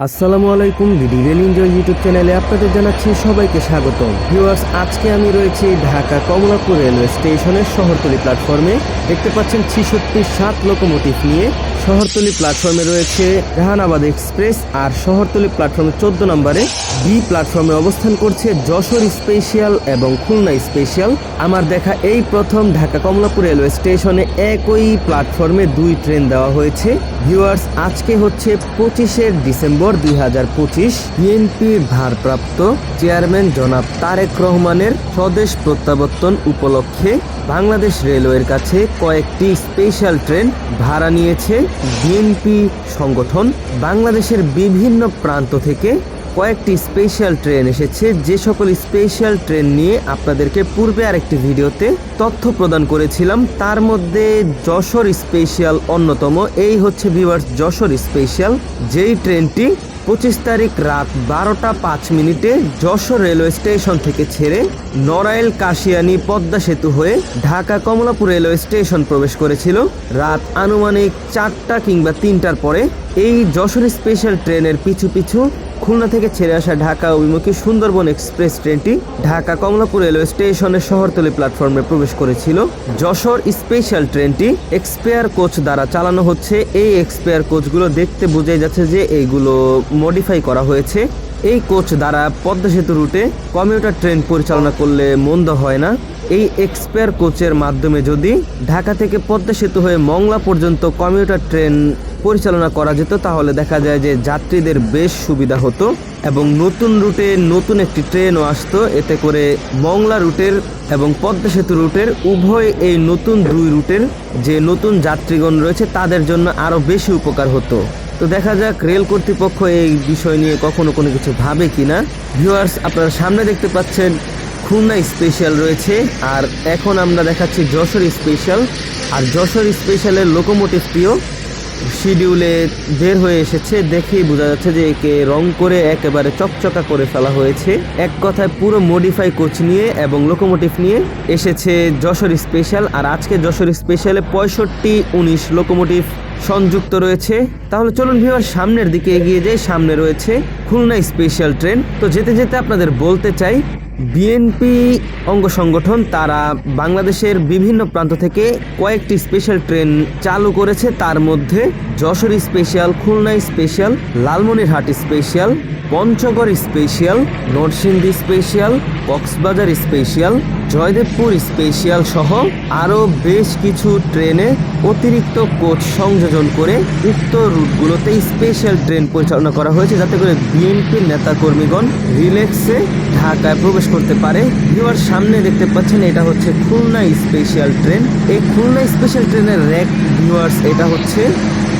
আসসালামু আলাইকুম, BD rail enjoy YouTube চ্যানেলে আপনাদের জানাচ্ছি সবাইকে স্বাগতম। ভিউয়ার্স, আজকে আমি রয়েছি ঢাকা কমলাপুর রেলওয়ে স্টেশনের শহরতলি প্ল্যাটফর্মে। দেখতে পাচ্ছেন 66-7 লোকোমোটিভ নিয়ে শহরতলি প্ল্যাটফর্মে রয়েছে জাহানাবাদ এক্সপ্রেস, আর শহরতলি প্ল্যাটফর্মে 14 নম্বরে বি প্ল্যাটফর্মে অবস্থান করছে যশোর স্পেশাল এবং খুলনা স্পেশাল। আমার দেখা এই প্রথম ঢাকা কমলাপুর রেলওয়ে স্টেশনে একই প্ল্যাটফর্মে 2 ট্রেন দেওয়া হয়েছে। ভিউয়ার্স, আজকে হচ্ছে 25শে ডিসেম্বর 2025। বিএনপির ভারপ্রাপ্ত চেয়ারম্যান জনাব তারেক রহমানের স্বদেশ প্রত্যাবর্তন উপলক্ষে বাংলাদেশ রেলওয়ের কাছে কয়েকটি স্পেশাল ট্রেন ভাড়া নিয়েছে বিএনপি সংগঠন। বাংলাদেশের বিভিন্ন প্রান্ত থেকে কয়েকটি স্পেশাল ট্রেন এসেছে। যে সকল স্পেশাল ট্রেন নিয়ে আপনাদেরকে পূর্বে আরেকটি ভিডিওতে তথ্য প্রদান করেছিলাম, তার মধ্যে যশোর স্পেশাল অন্যতম। এই হচ্ছে ভিউয়ার্স যশোর স্পেশাল, যেই ট্রেনটি 25 তারিখ রাত 12টা 5 মিনিটে যশোর রেলওয়ে স্টেশন থেকে ছেড়ে নড়াইল কাশিয়ানী পদ্মা সেতু হয়ে ঢাকা কমলাপুর রেলওয়ে স্টেশন প্রবেশ করেছিল রাত আনুমানিক 4টা কিংবা 3টার পরে। এই যশোর স্পেশাল ট্রেনের পিছু পিছু খুলনা থেকে ছেড়ে আসা ঢাকা অভিমুখী সুন্দরবন এক্সপ্রেস ট্রেনটি ঢাকা কমলাপুর রেলওয়ে স্টেশনের শহরতলি প্ল্যাটফর্মে প্রবেশ করেছিল। যশোর স্পেশাল ট্রেনটি এক্সপেয়ার কোচ দ্বারা চালানো হচ্ছে। এই এক্সপেয়ার কোচগুলো দেখতে বোঝাই যাচ্ছে যে এইগুলো মডিফাই করা হয়েছে। এই কোচ দ্বারা পদ্মা সেতু রুটে কমিউটার ট্রেন পরিচালনা করলে মন্দ হয় না। এই এক্সপেয়ার কোচের মাধ্যমে যদি ঢাকা থেকে পদ্মা সেতু হয়ে মংলা পর্যন্ত কমিউটার ট্রেন পরিচালনা করা যেত, তাহলে দেখা যায় যে যাত্রীদের বেশ সুবিধা হতো এবং নতুন রুটে নতুন একটি ট্রেনও আসতো। এতে করে মংলা রুটের এবং পদ্মা সেতু রুটের উভয় এই নতুন 2 রুটের যে নতুন যাত্রীগণ রয়েছে তাদের জন্য আরও বেশি উপকার হতো। তো দেখা যাক রেল কর্তৃপক্ষ এই বিষয় নিয়ে কখনো কোনো কিছু ভাবে কিনা। ভিউয়ার্স, আপনারা সামনে দেখতে পাচ্ছেন খুলনা স্পেশাল রয়েছে, আর এখন আমরা দেখাচ্ছি যশোর স্পেশাল। আর যশোর স্পেশালের লোকোমোটিভটিও শিডিউলে বের হয়ে এসেছে। দেখেই বোঝা যাচ্ছে যে একে রং করে একেবারে চকচকা করে ফেলা হয়েছে। এক কথায় পুরো মডিফাই কোচ নিয়ে এবং লোকোমোটিভ নিয়ে এসেছে যশোর স্পেশাল। আর আজকে যশোর স্পেশালে 65-19 লোকোমোটিভ সংযুক্ত রয়েছে। তাহলে চলুন ভিউয়ার সামনের দিকে এগিয়ে যাই। সামনে রয়েছে খুলনা স্পেশাল ট্রেন। তো যেতে যেতে আপনাদের বলতে চাই, বিএনপি অঙ্গ সংগঠন তারা বাংলাদেশের বিভিন্ন প্রান্ত থেকে কয়েকটি স্পেশাল ট্রেন চালু করেছে। তার মধ্যে Jessore special, Khulna special, Lalmonirhat special, Panchagarh special, Narsingdi special, Cox's Bazar special, Joydebpur special সহ আরও বেশ কিছু ট্রেনে অতিরিক্ত কোচ সংযোজন করে উক্ত রুটগুলোতে স্পেশাল ট্রেন পরিচালনা করা হয়েছে, যাতে করে বিএনপির নেতাকর্মীগণ রিল্যাক্সে ঢাকায় প্রবেশ করতে পারে। ভিউয়ার সামনে দেখতে পাচ্ছেন এটা হচ্ছে খুলনা স্পেশাল ট্রেন। এই খুলনা স্পেশাল ট্রেনের র্যাক ভিউয়ার্স, এটা হচ্ছে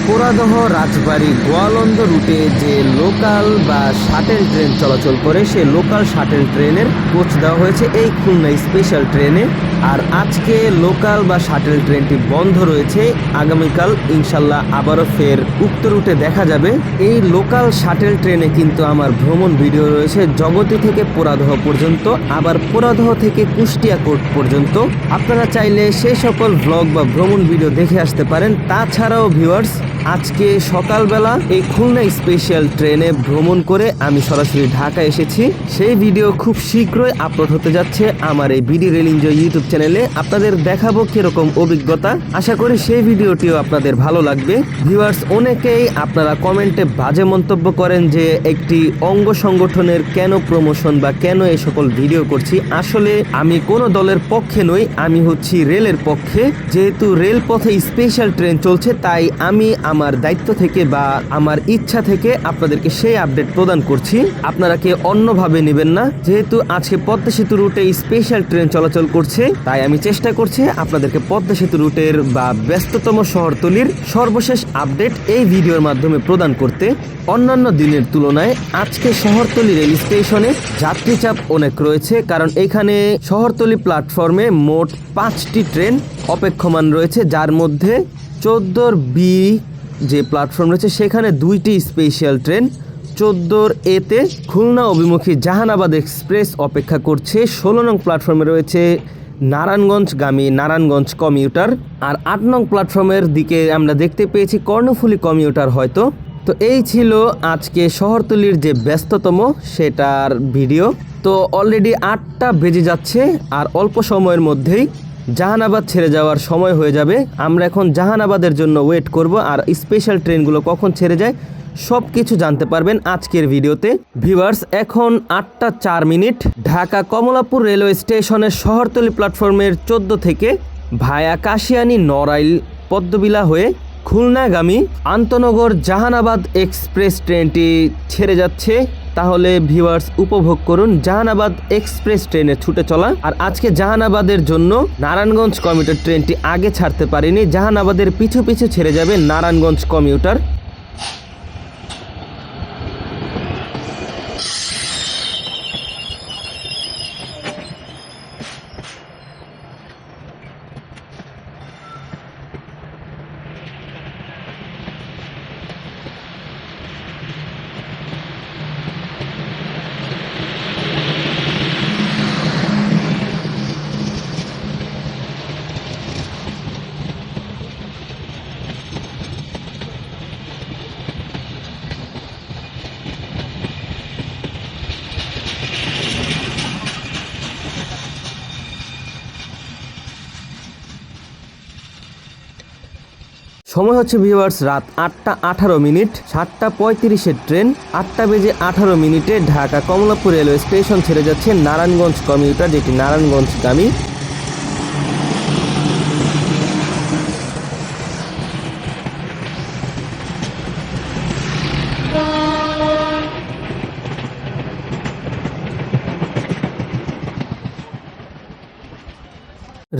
পোড়াদহ, রাজবাড়ী, গোয়ালন্দ রুটে যে লোকাল বা শাটেল ট্রেন চলাচল করে, সে লোকাল শাটেল ট্রেনের কোচ দেওয়া হয়েছে এই খুলনা স্পেশাল ট্রেনে। আর আজকে লোকাল বা শাটেল ট্রেনটি বন্ধ রয়েছে। আগামীকাল ইনশাল্লাহ আবারও ফের উক্ত রুটে দেখা যাবে। এই লোকাল শাটেল ট্রেনে কিন্তু আমার ভ্রমণ ভিডিও রয়েছে জগতী থেকে পোড়াদহ পর্যন্ত, আবার পোড়াদহ থেকে কুষ্টিয়া কোর্ট পর্যন্ত। আপনারা চাইলে সেই সকল ভ্লগ বা ভ্রমণ ভিডিও দেখে আসতে পারেন। তাছাড়াও ভিউয়ার্স, আজকে সকালবেলা এই খুলনা স্পেশাল ট্রেনে ভ্রমণ করে আমি সরাসরি ঢাকা এসেছি। সেই ভিডিও খুব শীঘ্রই আপলোড হতে যাচ্ছে আমার এই বিডি রেল এনজয় ইউটিউব চ্যানেলে। আপনাদের দেখাবো কিরকম অভিজ্ঞতা। আশা করি সেই ভিডিওটিও আপনাদের ভালো লাগবে। ভিউয়ার্স, অনেকেই আপনারা কমেন্টে বাজে মন্তব্য করেন যে একটি অঙ্গ সংগঠনের কেন প্রমোশন বা কেন এই সকল ভিডিও করছি। আসলে আমি কোনো দলের পক্ষে নই, আমি হচ্ছি রেলের পক্ষে। যেহেতু রেলপথে স্পেশাল ট্রেন চলছে, তাই আমি আমার দায়িত্ব থেকে বা আমার ইচ্ছা থেকে আপনাদেরকে সেই আপডেট প্রদান করছি। আপনারা কে অন্যভাবে নেবেন না। যেহেতু আজকে পদ্মা সেতু রুটে স্পেশাল ট্রেন চলাচল করছে, তাই আমি চেষ্টা করছি আপনাদেরকে পদ্মা সেতু রুটের বা ব্যস্ততম শহরতলির সর্বশেষ আপডেট এই ভিডিওর মাধ্যমে প্রদান করতে। অন্যান্য দিনের তুলনায় আজকে শহরতলি রেল স্টেশনে যাত্রী চাপ অনেক রয়েছে, কারণ এখানে শহরতলি প্ল্যাটফর্মে মোট 5টি ট্রেন অপেক্ষমান রয়েছে, যার মধ্যে 14 বি যে প্ল্যাটফর্ম রয়েছে সেখানে 2টি স্পেশাল ট্রেন। 14 এতে খুলনা অভিমুখী জাহানাবাদ এক্সপ্রেস অপেক্ষা করছে। 16 নং প্ল্যাটফর্মে রয়েছে নারায়ণগঞ্জগামী নারায়ণগঞ্জ কমিউটার। আর 8 নং প্ল্যাটফর্মের দিকে আমরা দেখতে পেয়েছি কর্ণফুলী কমিউটার। হয়তো তো এই ছিল আজকে শহরতলির যে ব্যস্ততম সেটার ভিডিও। তো অলরেডি 8টা বেজে যাচ্ছে আর অল্প সময়ের মধ্যেই জাহানাবাদ ছেড়ে যাওয়ার সময় হয়ে যাবে। আমরা এখন জাহানাবাদের জন্য ওয়েট করব, আর স্পেশাল ট্রেনগুলো কখন ছেড়ে যায় সব কিছু জানতে পারবেন আজকের ভিডিওতে। ভিউয়ার্স, এখন 8টা 4 মিনিট ঢাকা কমলাপুর রেলওয়ে স্টেশনের শহরতলি প্ল্যাটফর্মের 14 থেকে ভায়া কাশিয়ানী নড়াইল পদ্মবিলা হয়ে খুলনাগামী আন্তনগর জাহানাবাদ এক্সপ্রেস ট্রেনটি ছেড়ে যাচ্ছে। তাহলে ভিউয়ার্স উপভোগ করুন জাহানাবাদ এক্সপ্রেস ট্রেনে ছুটে চলা। আর আজকে জাহানাবাদের জন্য নারায়ণগঞ্জ কমিউটার ট্রেনটি আগে ছাড়তে পারেনি, জাহানাবাদের পিছু পিছু ছেড়ে যাবে নারায়ণগঞ্জ কমিউটার। সময় হচ্ছে ভিউয়ার্স রাত 8টা 18 মিনিট, 7টা 35-এর ট্রেন 8টা বেজে 18 মিনিটে ঢাকা কমলাপুর রেলওয়ে স্টেশন ছেড়ে যাচ্ছে নারায়ণগঞ্জ কমিউটার, যেটি নারায়ণগঞ্জগামী।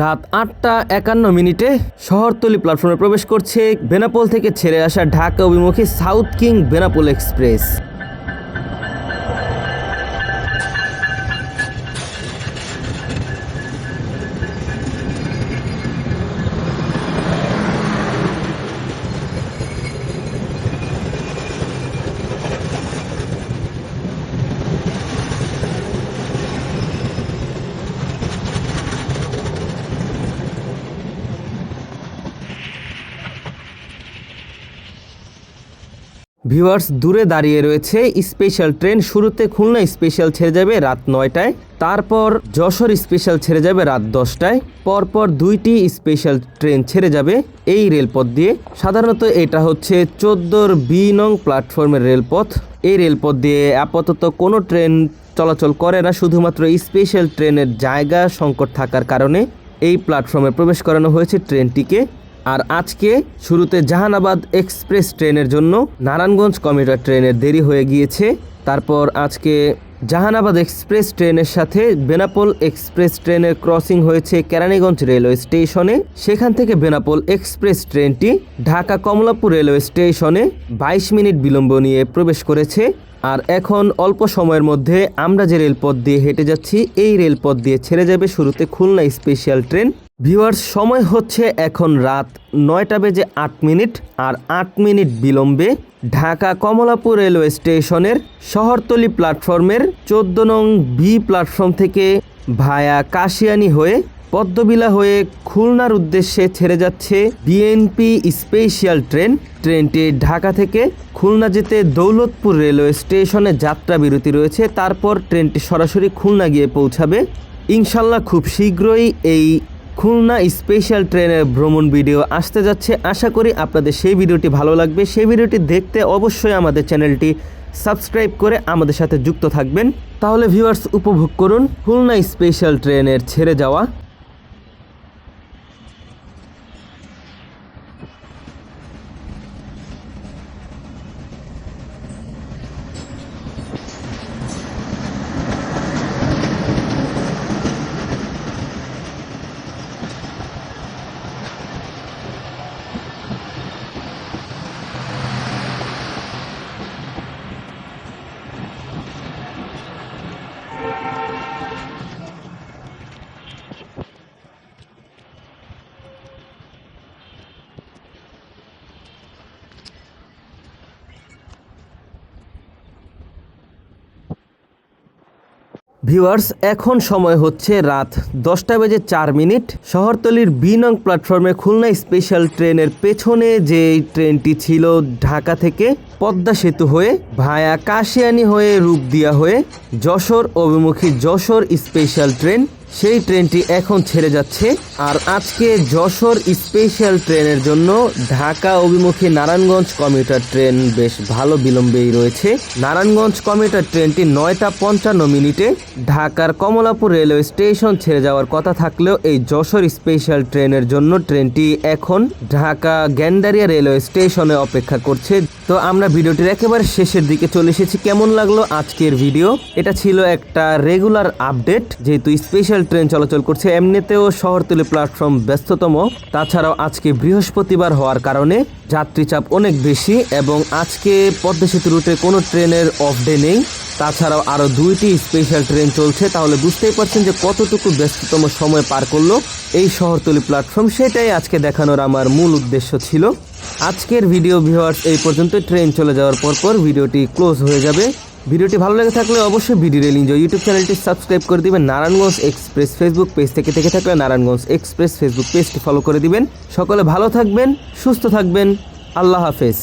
রাত 8টা 51 মিনিটে শহরতলি প্ল্যাটফর্মে প্রবেশ করছে বেনাপোল থেকে ছেড়ে আসা ঢাকা অভিমুখী south king Benapole express. Viewers, দূরে দাঁড়িয়ে রয়েছে স্পেশাল ট্রেন। শুরুতে খুলনা স্পেশাল ছেড়ে যাবে রাত 9টায়, তারপর যশোর স্পেশাল ছেড়ে যাবে রাত 10টায়। পরপর 2টি স্পেশাল ট্রেন ছেড়ে যাবে এই রেলপথ দিয়ে। সাধারণত এটা হচ্ছে 14 বি নং প্ল্যাটফর্মের রেলপথ। এই রেলপথ দিয়ে আপাতত কোনো ট্রেন চলাচল করে না, শুধুমাত্র স্পেশাল ট্রেনের জায়গা সংকট থাকার কারণে এই প্ল্যাটফর্মে প্রবেশ করানো হয়েছে ট্রেনটিকে। আর আজকে শুরুতে জাহানাবাদ এক্সপ্রেস ট্রেনের জন্য নারায়ণগঞ্জ কমিউটার ট্রেনের দেরি হয়ে গিয়েছে। তারপর আজকে জাহানাবাদ এক্সপ্রেস ট্রেনের সাথে বেনাপোল এক্সপ্রেস ট্রেনের ক্রসিং হয়েছে কেরানীগঞ্জ রেলওয়ে স্টেশনে। সেখান থেকে বেনাপোল এক্সপ্রেস ট্রেনটি ঢাকা কমলাপুর রেলওয়ে স্টেশনে 22 মিনিট বিলম্ব নিয়ে প্রবেশ করেছে। আর এখন অল্প সময়ের মধ্যে আমরা যে রেলপথ দিয়ে হেঁটে যাচ্ছি এই রেলপথ দিয়ে ছেড়ে যাবে শুরুতে খুলনা স্পেশাল ট্রেন। ভিউয়ার্স, সময় হচ্ছে এখন রাত 9টা 8 মিনিট, আর 8 মিনিট বিলম্বে ঢাকা কমলাপুর রেলওয়ে স্টেশনের শহরতলি প্ল্যাটফর্মের 14 নং বি প্ল্যাটফর্ম থেকে ভায়া কাশিয়ানী হয়ে পদ্মবিলা হয়ে খুলনার উদ্দেশ্যে ছেড়ে যাচ্ছে বিএনপি স্পেশাল ট্রেন। ট্রেনটি ঢাকা থেকে খুলনা যেতে দৌলতপুর রেলওয়ে স্টেশনে যাত্রা বিরতি রয়েছে, তারপর ট্রেনটি সরাসরি খুলনা গিয়ে পৌঁছাবে। ইনশাল্লাহ খুব শীঘ্রই এই খুলনা স্পেশাল ট্রেনের ভ্রমণ ভিডিও আসতে যাচ্ছে। আশা করি আপনাদের সেই ভিডিওটি ভালো লাগবে। সেই ভিডিওটি দেখতে অবশ্যই আমাদের চ্যানেলটি সাবস্ক্রাইব করে আমাদের সাথে যুক্ত থাকবেন। তাহলে ভিউয়ার্স উপভোগ করুন খুলনা স্পেশাল ট্রেনের ছেড়ে যাওয়া। ভিউয়ার্স, এখন সময় হচ্ছে রাত 10:04। শহরতলির বি নং প্ল্যাটফর্মে খুলনা স্পেশাল ট্রেনের পেছনে যে ট্রেনটি ছিল ঢাকা থেকে পদ্মা সেতু হয়ে ভায়া কাশিয়ানী হয়ে রূপদিয়া হয়ে যশোর অভিমুখী যশোর স্পেশাল ট্রেন, সেই ট্রেনটি এখন ছেড়ে যাচ্ছে। আর আজকে যশোর স্পেশাল ট্রেনের জন্য ঢাকা অভিমুখী নারায়ণগঞ্জ কমিউটার ট্রেন বেশ ভালো বিলম্বেই রয়েছে। নারায়ণগঞ্জ কমিউটার ট্রেনটি 9:55 ঢাকার কমলাপুর রেলওয়ে স্টেশন ছেড়ে যাওয়ার কথা থাকলেও এই যশোর স্পেশাল ট্রেনের জন্য ট্রেনটি এখন ঢাকা গ্যান্ডারিয়া রেলওয়ে স্টেশনে অপেক্ষা করছে। তো আমরা ভিডিওটির একেবারে শেষের দিকে চলে এসেছি। কেমন লাগলো আজকের ভিডিও? এটা ছিল একটা রেগুলার আপডেট, যেহেতু স্পেশাল ট্রেন চলাচল করছে। এমনিতেও শহরতলি প্ল্যাটফর্ম ব্যস্ততম, তাছাড়াও আজকে বৃহস্পতিবার হওয়ার কারণে যাত্রী চাপ অনেক বেশি এবং আজকে পদ্মা সেতু রুটে কোনো ট্রেনের অফ ডে নেই। তাছাড়াও আরও 2টি স্পেশাল ট্রেন চলছে, তাহলে বুঝতেই পারছেন যে কতটুকু ব্যস্ততম সময় পার করলো এই শহরতলি প্ল্যাটফর্ম। সেটাই আজকে দেখানোর আমার মূল উদ্দেশ্য ছিল। আজকের ভিডিও ভিউয়ার্স এই পর্যন্ত। ট্রেন চলে যাওয়ার পর ভিডিওটি ক্লোজ হয়ে যাবে। ভিডিওটি ভালো লেগে থাকলে অবশ্যই ভিডিও রেল এনজয় ইউটিউব চ্যানেলটি সাবস্ক্রাইব করে দিবেন। নারায়ণগঞ্জ এক্সপ্রেস ফেসবুক পেজ থেকে থাকলে নারায়ণগঞ্জ এক্সপ্রেস ফেসবুক পেজটি ফলো করে দিবেন। সকলে ভালো থাকবেন, সুস্থ থাকবেন। আল্লাহ হাফেজ।